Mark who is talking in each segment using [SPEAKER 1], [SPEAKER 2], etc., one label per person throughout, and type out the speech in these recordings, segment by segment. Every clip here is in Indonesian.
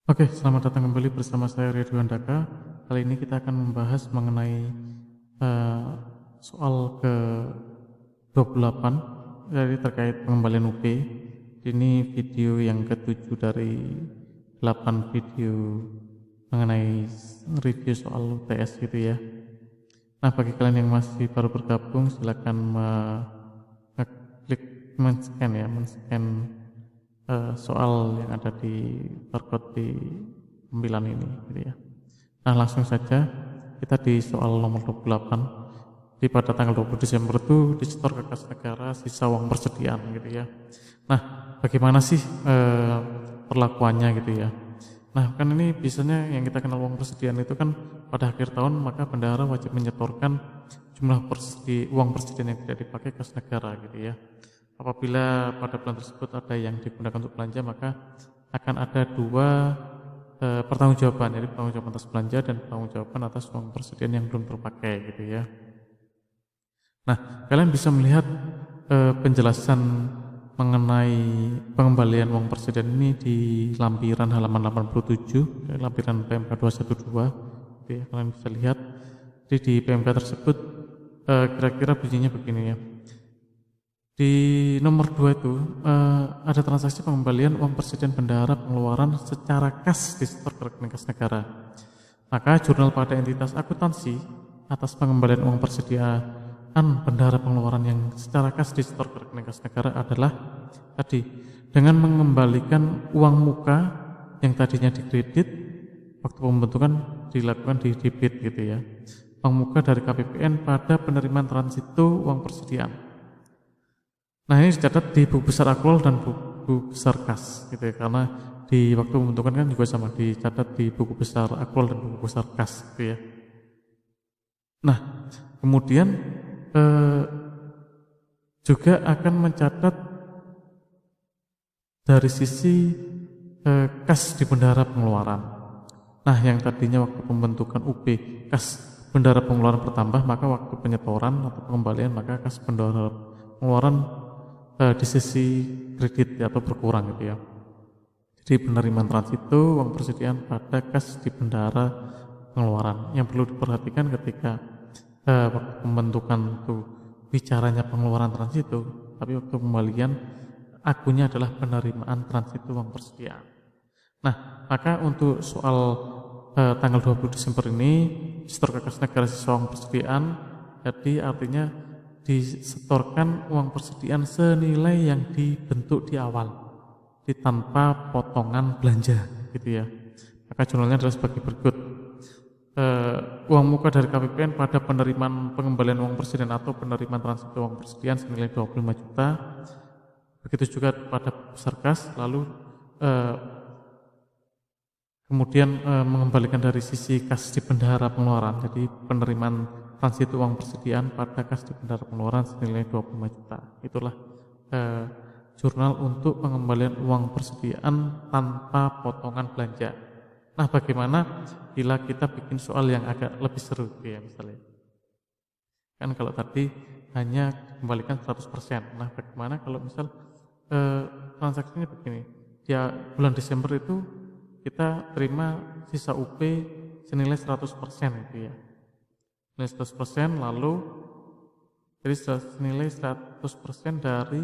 [SPEAKER 1] Oke, selamat datang kembali bersama saya Ridwan Daka. Kali ini kita akan membahas mengenai eh, soal ke-28, jadi terkait pengembalian UP. Ini video yang ke-7 dari 8 video mengenai review soal UTS gitu ya. Nah, bagi kalian yang masih baru bergabung, silakan ngeklik men-scan soal yang ada di barcode di pembilan ini gitu ya. Nah, langsung saja kita di soal nomor 28. Di pada tanggal 20 Desember itu disetor ke kas negara sisa uang persediaan gitu ya. Nah, bagaimana sih perlakuannya gitu ya. Nah, kan ini biasanya yang kita kenal uang persediaan itu kan pada akhir tahun maka bendahara wajib menyetorkan jumlah uang persediaan yang tidak dipakai kas negara gitu ya. Apabila pada bulan tersebut ada yang digunakan untuk belanja, maka akan ada dua pertanggungjawaban, jadi pertanggungjawaban atas belanja dan pertanggungjawaban atas uang persediaan yang belum terpakai gitu ya. Nah, kalian bisa melihat penjelasan mengenai pengembalian uang persediaan ini di lampiran halaman 87, lampiran PMK 212. Gitu ya, kalian bisa lihat. Jadi di PMK tersebut kira-kira bunyinya begini ya. Di nomor 2 itu ada transaksi pengembalian uang persediaan bendahara pengeluaran secara kas disetor ke rekening kas negara. Maka jurnal pada entitas akuntansi atas pengembalian uang persediaan bendahara pengeluaran yang secara kas disetor ke rekening kas negara adalah tadi dengan mengembalikan uang muka yang tadinya dikredit waktu pembentukan dilakukan di debit gitu ya. Uang muka dari KPPN pada penerimaan transito uang persediaan. Nah, ini dicatat di buku besar akrual dan buku besar kas gitu ya, karena di waktu pembentukan kan juga sama dicatat di buku besar akrual dan buku besar kas gitu ya. Nah, kemudian juga akan mencatat dari sisi kas di bendahara pengeluaran. Nah, yang tadinya waktu pembentukan UP kas bendahara pengeluaran bertambah, maka waktu penyetoran atau pengembalian maka kas bendahara pengeluaran di sisi kredit atau berkurang gitu ya. Jadi penerimaan transito uang persediaan pada kas di bendahara pengeluaran. Yang perlu diperhatikan ketika waktu pembentukan itu bicaranya pengeluaran transito, tapi waktu pembalian akunnya adalah penerimaan transito uang persediaan. Nah, maka untuk soal tanggal 20 Desember ini setor ke kas negara sisa uang persediaan, jadi artinya disetorkan uang persediaan senilai yang dibentuk di awal, tanpa potongan belanja gitu ya. Maka jurnalnya adalah sebagai berikut. Uang muka dari KPPN pada penerimaan pengembalian uang persediaan atau penerimaan transito uang persediaan senilai 25 juta. Begitu juga pada besar kas, lalu kemudian mengembalikan dari sisi kas di bendahara pengeluaran, jadi penerimaan transito uang persediaan pada kas di bendahara pengeluaran senilai 25 juta. Itulah jurnal untuk pengembalian uang persediaan tanpa potongan belanja. Nah, bagaimana bila kita bikin soal yang agak lebih seru ya misalnya. Kan kalau tadi hanya dikembalikan 100%. Nah, bagaimana kalau misal transaksinya begini. Dia bulan Desember itu kita terima sisa UP senilai 100% itu ya. Nilai 100% lalu jadi senilai 100% dari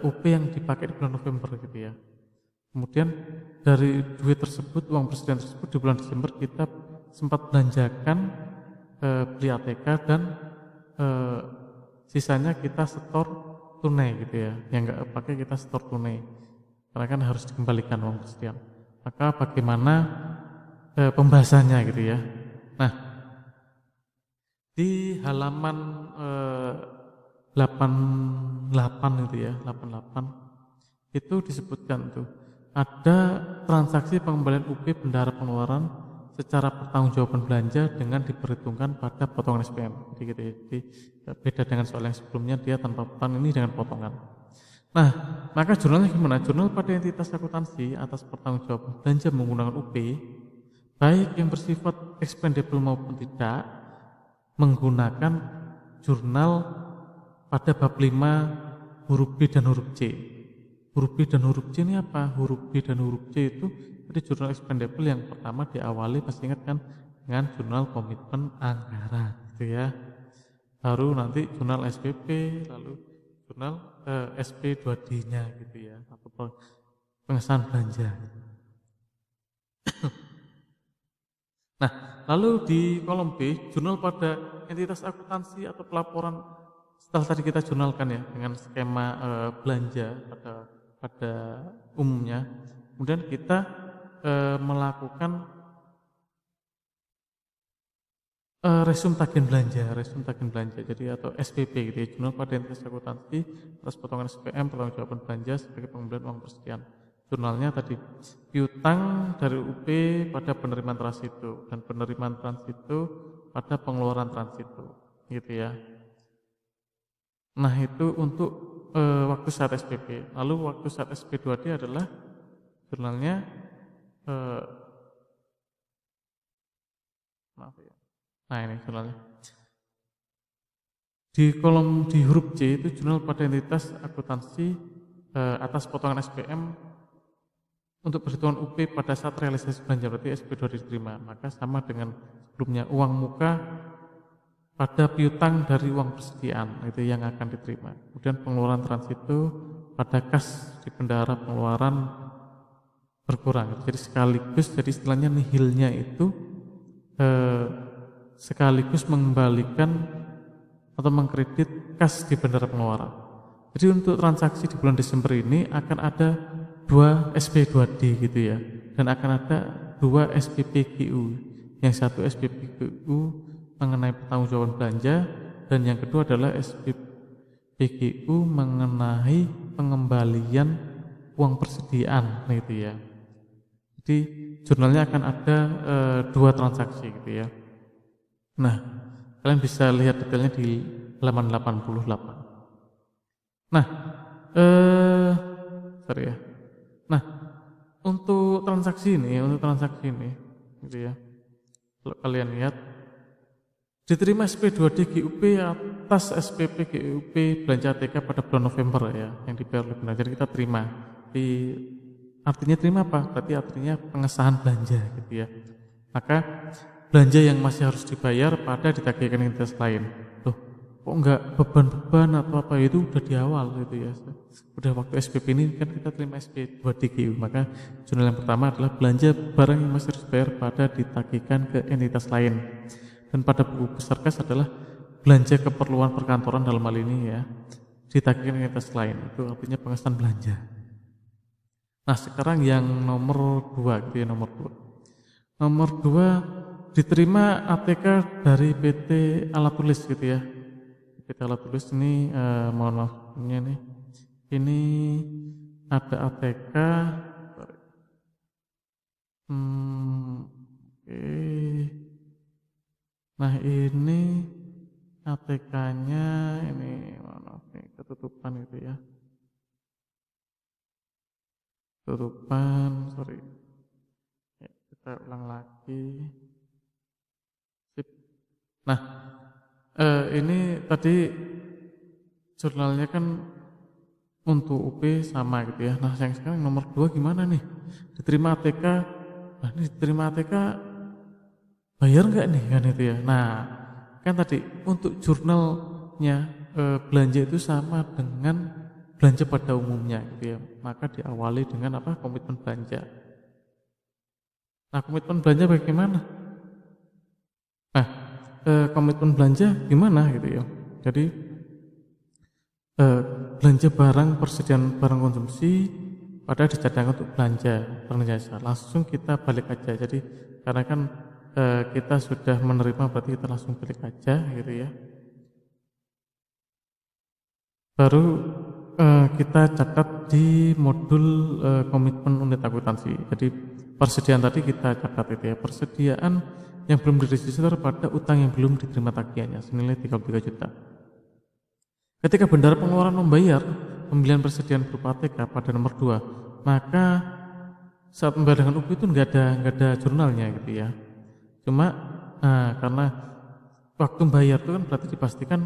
[SPEAKER 1] UP yang dipakai di bulan November gitu ya. Kemudian dari duit tersebut, uang persediaan tersebut di bulan Desember kita sempat belanjakan beli ATK dan sisanya kita setor tunai gitu ya. Yang nggak pakai kita setor tunai karena kan harus dikembalikan uang persediaan. Maka bagaimana pembahasannya gitu ya. Nah, di halaman 88 itu ya, 88 itu disebutkan tuh ada transaksi pengembalian UP bendahara pengeluaran secara pertanggungjawaban belanja dengan diperhitungkan pada potongan SPM. Jadi gitu ya. Jadi beda dengan soal yang sebelumnya, dia tanpa potongan, ini dengan potongan. Nah, maka jurnalnya gimana? Jurnal pada entitas akuntansi atas pertanggungjawaban belanja menggunakan UP, baik yang bersifat expendable maupun tidak, menggunakan jurnal pada bab 5 huruf B dan huruf C. Huruf B dan huruf C ini apa? Huruf B dan huruf C itu Jadi jurnal expendable yang pertama diawali, pasti ingat kan, dengan jurnal komitmen anggaran gitu ya. Baru nanti jurnal SPP, lalu jurnal SP2D-nya gitu ya, atau pengesahan belanja. Nah, lalu di kolom B, jurnal pada entitas akuntansi atau pelaporan setelah tadi kita jurnalkan ya dengan skema belanja pada umumnya. Kemudian kita melakukan resume tagihan belanja, jadi atau SPP gitu ya, jurnal pada entitas akuntansi atas potongan SPM pertanggungjawaban belanja sebagai pengembalian uang persediaan. Jurnalnya tadi piutang dari UP pada penerimaan transitu dan penerimaan transitu pada pengeluaran transitu gitu ya. Nah itu untuk waktu saat SPP. Lalu waktu saat SP2D adalah jurnalnya maaf ya. Nah ini jurnalnya. Di huruf C itu jurnal pada entitas akuntansi atas potongan SPM untuk perhitungan UP pada saat realisasi belanja, berarti SP2 diterima. Maka sama dengan sebelumnya, uang muka pada piutang dari uang persediaan itu yang akan diterima. Kemudian pengeluaran transitu pada kas di bendahara pengeluaran berkurang. Jadi sekaligus, jadi istilahnya nihilnya itu sekaligus mengembalikan atau mengkredit kas di bendahara pengeluaran. Jadi untuk transaksi di bulan Desember ini akan ada 2 SP2D gitu ya, dan akan ada 2 SPPGU. Yang satu SPPGU mengenai pertanggungjawaban belanja, dan yang kedua adalah SPPGU mengenai pengembalian uang persediaan gitu ya. Jadi jurnalnya akan ada 2 transaksi gitu ya. Nah, kalian bisa lihat detailnya di halaman 88. Nah, sorry ya. Nah, untuk transaksi ini gitu ya. Kalau kalian lihat, diterima SP2D GUP atas SPP GUP belanja ATK pada bulan November ya, yang dibayar oleh benar. Jadi kita terima. Artinya terima apa? Berarti artinya pengesahan belanja gitu ya. Maka belanja yang masih harus dibayar pada ditagihkan entitas lain. Loh, kok enggak beban-beban atau apa, itu udah di awal gitu ya. Udah waktu SPP ini kan kita terima SP2DGU, maka jurnal yang pertama adalah belanja barang yang masih harus dibayar pada ditagihkan ke entitas lain. Dan pada buku besar kas adalah belanja keperluan perkantoran dalam hal ini ya, ditagihkan ke entitas lain. Itu artinya pengesahan belanja. Nah, sekarang yang nomor 2 gitu ya, nomor 2 diterima ATK dari PT Alat Tulis gitu ya. PT Alat Tulis ini mohon maaf ini ada ATK Nah ini ATK-nya ini mohon maaf nih, ketutupan gitu ya. Ketutupan, sorry. Ya, kita ulang lagi. Sip. Nah, ini tadi jurnalnya kan untuk UP sama gitu ya. Nah, yang sekarang nomor 2 gimana nih? Diterima ATK. Nah, ini diterima ATK bayar nggak nih kan itu ya. Nah, kan tadi untuk jurnalnya belanja itu sama dengan belanja pada umumnya gitu ya. Maka diawali dengan apa? Komitmen belanja. Nah, komitmen belanja bagaimana? Nah, komitmen belanja gimana gitu ya. Jadi belanja barang, persediaan barang konsumsi pada dicadangkan untuk belanja barang jasa. Langsung kita balik aja. Jadi karena kan kita sudah menerima, berarti kita langsung balik aja gitu ya. Baru kita catat di modul komitmen unit akuntansi. Jadi persediaan tadi kita catat itu ya, persediaan yang belum diregister pada utang yang belum diterima tagihannya senilai 33 juta. Ketika bendahara pengeluaran membayar pembelian persediaan berupa ATK pada nomor 2, maka saat membayar dengan UP itu nggak ada jurnalnya gitu ya. Cuma karena waktu bayar itu kan berarti dipastikan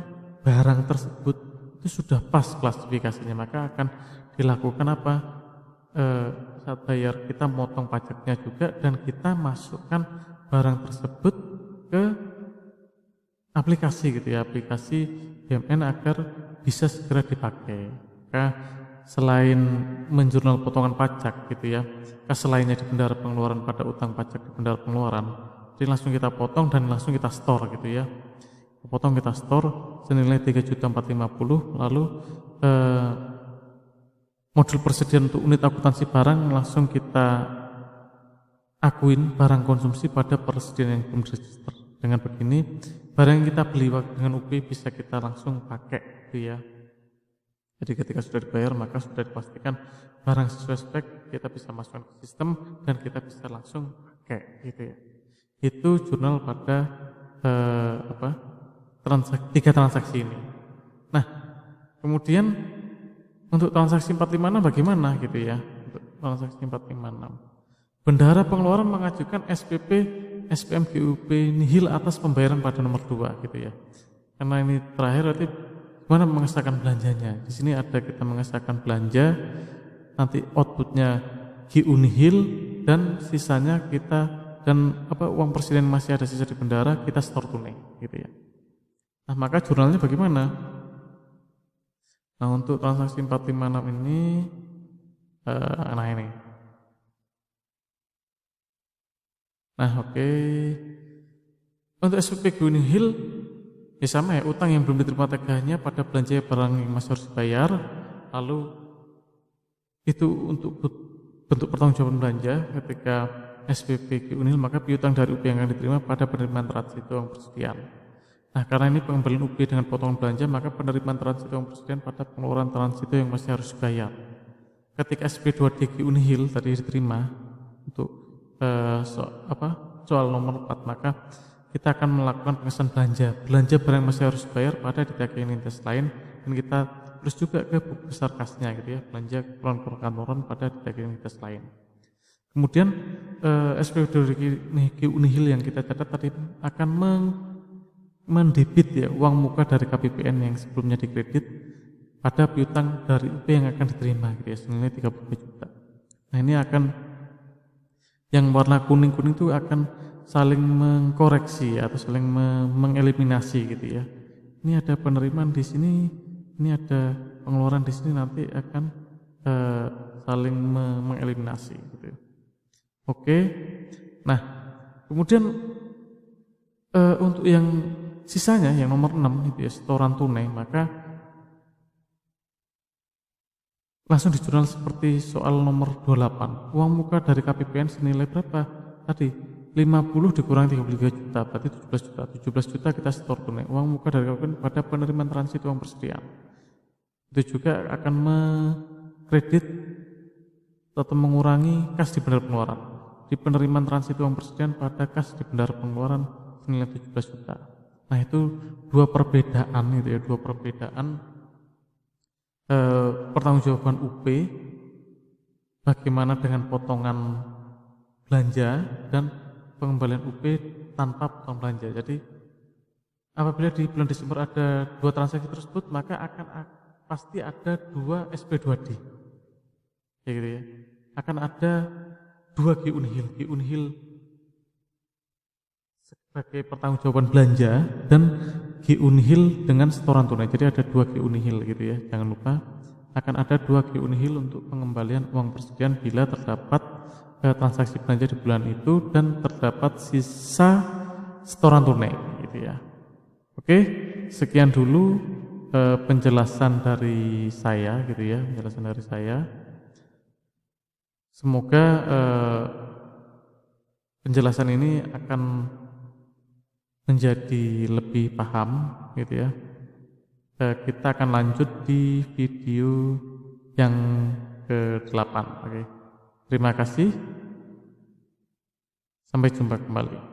[SPEAKER 1] barang tersebut itu sudah pas klasifikasinya, maka akan dilakukan apa? saat bayar kita motong pajaknya juga, dan kita masukkan barang tersebut ke aplikasi gitu ya, aplikasi BUMN agar bisa segera dipakai. Maka selain menjurnal potongan pajak gitu ya, selainnya di bendahara pengeluaran pada utang pajak di bendahara pengeluaran, jadi langsung kita potong dan langsung kita store gitu ya. Potong kita store senilai 3.450.000, lalu modul persediaan untuk unit akuntansi barang langsung kita akuin barang konsumsi pada persediaan yang belum register. Dengan begini, barang yang kita beli dengan UP bisa kita langsung pakai gitu ya. Jadi ketika sudah dibayar maka sudah dipastikan barang sesuai spek, kita bisa masukkan ke sistem dan kita bisa langsung pakai gitu ya. Itu jurnal pada tiga transaksi ini. Nah, kemudian untuk transaksi 456 bagaimana gitu ya? Untuk transaksi 456, bendahara pengeluaran mengajukan SPP SPM GUP nihil atas pembayaran pada nomor 2 gitu ya. Karena ini terakhir, berarti gimana mengesahkan belanjanya? Di sini ada kita mengesahkan belanja, nanti outputnya GU nihil, dan sisanya kita uang persediaan masih ada sisa di bendahara kita store tunai gitu ya. Nah, maka jurnalnya bagaimana? Nah, untuk transaksi 456 ini nah ini. Nah, oke. Untuk SPP GU nihil ya sama ya, utang yang belum diterima tagihannya pada belanja barang yang masih harus dibayar. Lalu itu untuk bentuk pertanggungjawaban belanja ketika SPP GU nihil, maka piutang dari UP yang akan diterima pada penerimaan transit uang persediaan. Nah, karena ini pengembalian UP dengan potongan belanja, maka penerimaan transit uang persediaan pada pengeluaran transit yang masih harus dibayar. Ketika SP2D GU nihil tadi diterima untuk soal nomor 4, maka kita akan melakukan pengesahan belanja barang yang masih harus dibayar pada ditagih entitas lain, dan kita terus juga ke buku besar kasnya gitu ya, belanja keperluan perkantoran pada ditagih entitas lain. Kemudian SP2D GU nihil yang kita catat tadi akan mendebit ya uang muka dari KPPN yang sebelumnya dikredit pada piutang dari UP yang akan diterima gitu ya, senilai 30 juta. Nah, ini akan yang warna kuning-kuning itu akan saling mengkoreksi atau saling mengeliminasi gitu ya. Ini ada penerimaan di sini, ini ada pengeluaran di sini, nanti akan saling mengeliminasi gitu ya. Oke. Nah, kemudian untuk yang sisanya yang nomor 6 itu ya, setoran tunai, maka langsung dijurnal seperti soal nomor 28. Uang muka dari KPPN senilai berapa? Tadi 50 dikurangi 33 juta, berarti 17 juta. 17 juta kita setor tunai. Uang muka dari KPPN pada penerimaan transit uang persediaan. Itu juga akan mengkredit atau mengurangi kas di bendahara pengeluaran. Di penerimaan transit uang persediaan pada kas di bendahara pengeluaran senilai 17 juta. Nah, itu dua perbedaan itu ya, dua perbedaan pertanggungjawaban UP bagaimana dengan potongan belanja dan pengembalian UP tanpa potongan belanja. Jadi apabila di bulan Desember ada dua transaksi tersebut, maka akan pasti ada dua SP2D ya gitu ya. Akan ada dua GU nihil sebagai pertanggungjawaban belanja dan GU nihil dengan setoran tunai. Jadi ada dua GU nihil gitu ya. Jangan lupa akan ada dua GU nihil untuk pengembalian uang persediaan bila terdapat transaksi belanja di bulan itu dan terdapat sisa setoran tunai gitu ya. Oke, sekian dulu penjelasan dari saya gitu ya, penjelasan dari saya. Semoga penjelasan ini akan menjadi lebih paham gitu ya. Kita akan lanjut di video yang ke-8. Oke. Terima kasih. Sampai jumpa kembali.